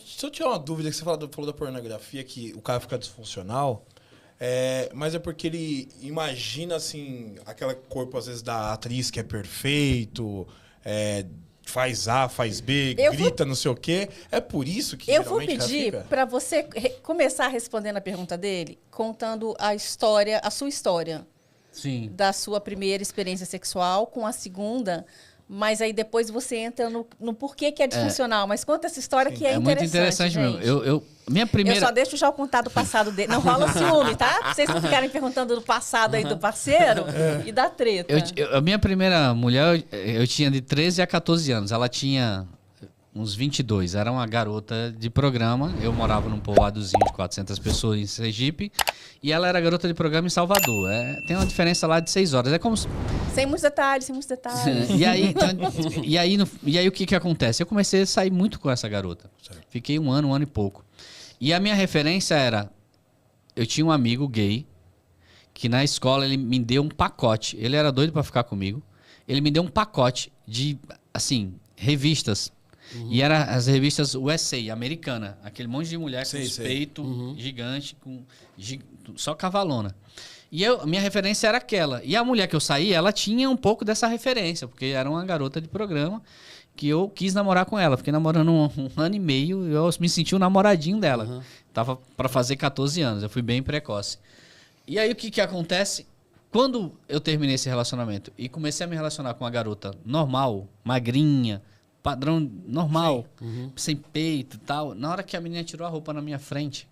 Se eu tiver uma dúvida, que você falou da pornografia, que o cara fica disfuncional, mas é porque ele imagina, assim, aquele corpo, às vezes, da atriz que é perfeito, faz A, faz B, grita, não sei o quê. É por isso que eu vou geralmente pedir para você começar respondendo a pergunta dele, contando a sua história. Sim. Da sua primeira experiência sexual com a segunda, mas aí depois você entra no porquê que é disfuncional. Mas conta essa história que é interessante, muito interessante gente. mesmo. Minha primeira... Eu só deixo já o contar do passado dele. Não rola ciúme, tá? Pra vocês não ficarem perguntando do passado aí do parceiro e da treta. A minha primeira mulher, eu tinha de 13 a 14 anos. Ela tinha uns 22. Era uma garota de programa. Eu morava num povoadozinho de 400 pessoas em Sergipe. E ela era garota de programa em Salvador. Tem uma diferença lá de 6 horas. É como se... Sem muitos detalhes. E aí o que acontece? Eu comecei a sair muito com essa garota. Fiquei um ano e pouco. E a minha referência era... Eu tinha um amigo gay que na escola ele me deu um pacote. Ele era doido pra ficar comigo. Ele me deu um pacote de, assim, revistas. E eram as revistas USA, americana. Aquele monte de mulher com os peitos gigante, só cavalona. E minha referência era aquela. E a mulher que eu saí, ela tinha um pouco dessa referência, porque era uma garota de programa que eu quis namorar com ela. Fiquei namorando um ano e meio, eu me senti um namoradinho dela. Tava para fazer 14 anos, eu fui bem precoce. E aí o que acontece? Quando eu terminei esse relacionamento e comecei a me relacionar com uma garota normal, magrinha, padrão normal, sem peito e tal. Na hora que a menina tirou a roupa na minha frente,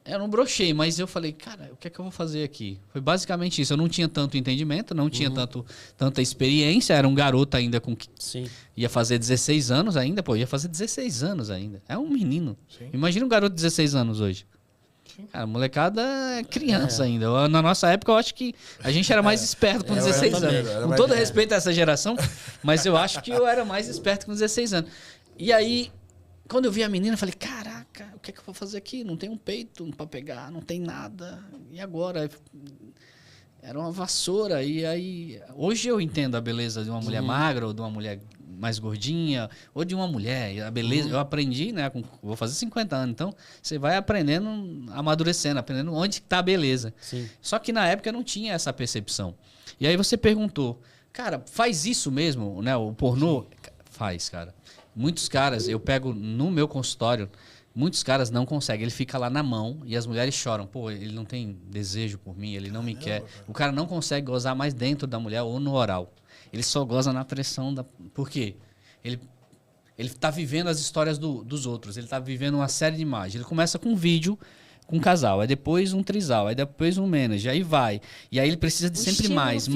eu não brochei, mas eu falei, cara, o que é que eu vou fazer aqui? Foi basicamente isso. Eu não tinha tanto entendimento, não tinha tanta experiência. Era um garoto ainda com que ia fazer 16 anos ainda. Pô, ia fazer 16 anos ainda. É um menino. Sim. Imagina um garoto de 16 anos hoje. Cara, a molecada é criança ainda. Na nossa época, eu acho que a gente era mais esperto com 16 anos. Com todo respeito a essa geração, mas eu acho que eu era mais esperto com 16 anos. E aí, quando eu vi a menina, eu falei, caraca, o que é que eu vou fazer aqui? Não tem um peito pra pegar, não tem nada. E agora? Era uma vassoura. E aí, hoje eu entendo a beleza de uma mulher magra ou de uma mulher mais gordinha, ou de uma mulher. A beleza, eu aprendi, né? Vou fazer 50 anos, então você vai aprendendo, amadurecendo, aprendendo onde está a beleza. Sim. Só que na época eu não tinha essa percepção. E aí você perguntou, cara, faz isso mesmo, né? O pornô? Sim. Faz, cara. Muitos caras, eu pego no meu consultório, muitos caras não conseguem. Ele fica lá na mão e as mulheres choram. Pô, ele não tem desejo por mim, ele não me quer. Cara. O cara não consegue gozar mais dentro da mulher ou no oral. Ele só goza na pressão da... Por quê? Ele tá vivendo as histórias dos outros. Ele tá vivendo uma série de imagens. Ele começa com um vídeo com um casal, aí depois um trisal, aí depois um manager, aí vai. E aí ele precisa de sempre mais.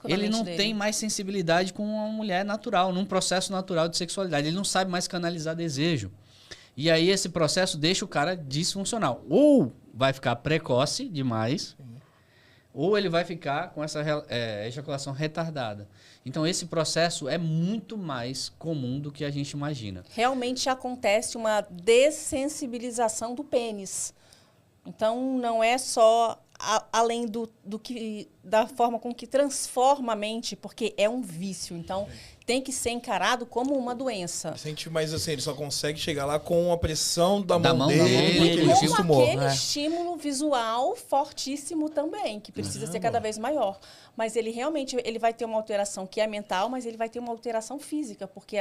Ele não tem mais sensibilidade com uma mulher natural, num processo natural de sexualidade. Ele não sabe mais canalizar desejo. E aí esse processo deixa o cara disfuncional. Ou vai ficar precoce demais... ou ele vai ficar com essa ejaculação retardada. Então, esse processo é muito mais comum do que a gente imagina. Realmente acontece uma dessensibilização do pênis. Então, não é só além da forma com que transforma a mente, porque é um vício. Então, tem que ser encarado como uma doença. Sente mais assim, ele só consegue chegar lá com a pressão da mão dele, porque ele acostumou. Com aquele estímulo visual fortíssimo também, que precisa ser cada vez maior. Mas ele realmente vai ter uma alteração que é mental, mas ele vai ter uma alteração física, porque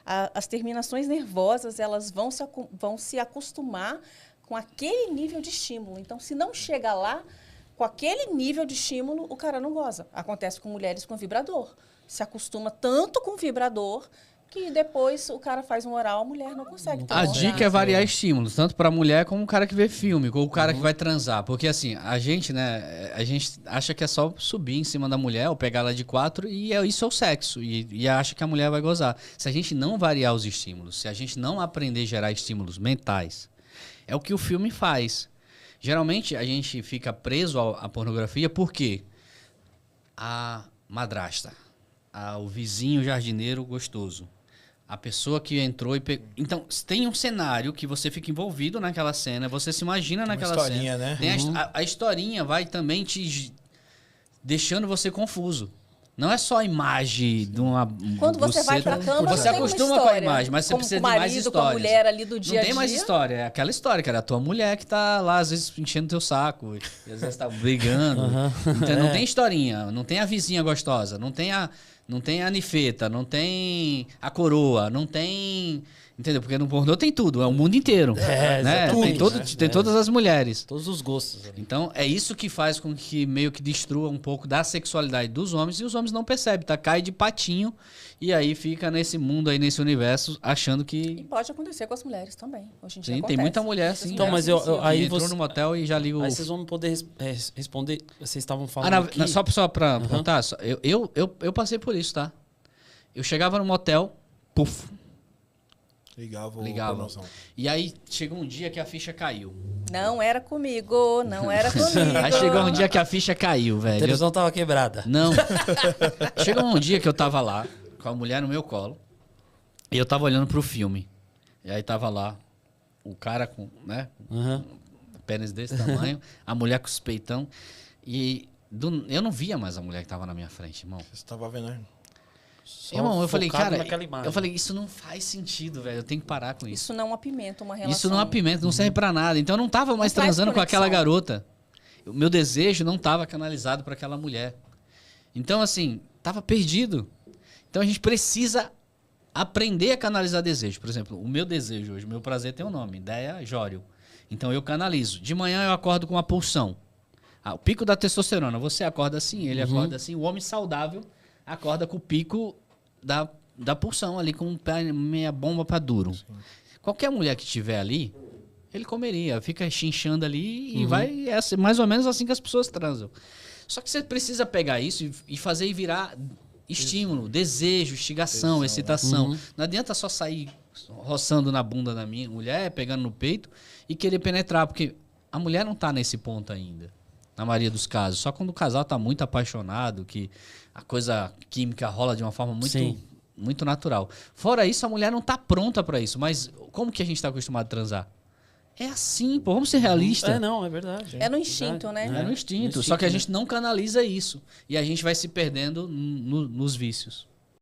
as terminações nervosas elas vão se acostumar com aquele nível de estímulo. Então, se não chega lá, com aquele nível de estímulo, o cara não goza. Acontece com mulheres com vibrador. Se acostuma tanto com vibrador que depois o cara faz um oral, a mulher não consegue. A dica é variar estímulos, tanto para a mulher como o cara que vê filme, ou o cara que vai transar. Porque assim, a gente acha que é só subir em cima da mulher ou pegar ela de 4 e isso é o sexo. E acha que a mulher vai gozar. Se a gente não variar os estímulos, se a gente não aprender a gerar estímulos mentais, é o que o filme faz. Geralmente a gente fica preso à pornografia porque a madrasta, o vizinho jardineiro gostoso, a pessoa que entrou e pegou. Então, tem um cenário que você fica envolvido naquela cena, você se imagina naquela cena. Né? Tem a historinha vai também te deixando você confuso. Não é só a imagem de uma... Quando você vai pra cama, você acostuma com a imagem, mas você precisa de mais histórias. Com a mulher ali do dia a dia. Não tem mais história, é aquela história, cara. A tua mulher que tá lá, às vezes, enchendo teu saco, e às vezes tá brigando. Então, não tem historinha, não tem a vizinha gostosa, não tem a nifeta, não tem a coroa, não tem... Entendeu? Porque no pornô tem tudo, é o mundo inteiro. Né? Tem todas as mulheres. Todos os gostos. Ali. Então, é isso que faz com que meio que destrua um pouco da sexualidade dos homens, e os homens não percebem, tá? Cai de patinho, e aí fica nesse mundo aí, nesse universo, achando que... E pode acontecer com as mulheres também. Hoje em dia sim, acontece. tem muita mulher, sim. Então, mas aí entrou no motel e já liga o... Aí vocês vão poder responder, vocês estavam falando aqui... Só pra contar, eu passei por isso, tá? Eu chegava no motel, puf... Ligava. E aí chegou um dia que a ficha caiu. Não era comigo, não era comigo. Aí chegou um dia que a ficha caiu, velho. A televisão tava quebrada. Não. Chegou um dia que eu tava lá, com a mulher no meu colo, e eu tava olhando pro filme. E aí tava lá, o cara com, né? Pênis desse tamanho, a mulher com os peitão. E eu não via mais a mulher que tava na minha frente, irmão. Você tava vendo, né? Irmão, eu falei, cara, eu falei, isso não faz sentido, velho. Eu tenho que parar com isso. Isso não apimenta uma relação. Isso não apimenta, não serve pra nada. Então eu não tava mais transando com aquela garota. O meu desejo não tava canalizado pra aquela mulher. Então, assim, tava perdido. Então a gente precisa aprender a canalizar desejo. Por exemplo, o meu desejo hoje, o meu prazer tem um nome, ideia Jório. Então eu canalizo. De manhã eu acordo com uma pulsão. O pico da testosterona. Você acorda assim, ele acorda assim. O homem saudável acorda com o pico da pulsão ali, com meia bomba pra duro. Sim. Qualquer mulher que estiver ali, ele comeria. Fica chinchando ali e vai... É mais ou menos assim que as pessoas transam. Só que você precisa pegar isso e fazer e virar estímulo, desejo, instigação, excitação. Não adianta só sair roçando na bunda da minha mulher, pegando no peito e querer penetrar, porque a mulher não tá nesse ponto ainda. Na maioria dos casos. Só quando o casal tá muito apaixonado, que a coisa química rola de uma forma muito natural. Fora isso, a mulher não tá pronta para isso. Mas como que a gente tá acostumado a transar? É assim, pô. Vamos ser realistas. É verdade. É no instinto, né? É no instinto. Só que a gente não canaliza isso. E a gente vai se perdendo nos vícios.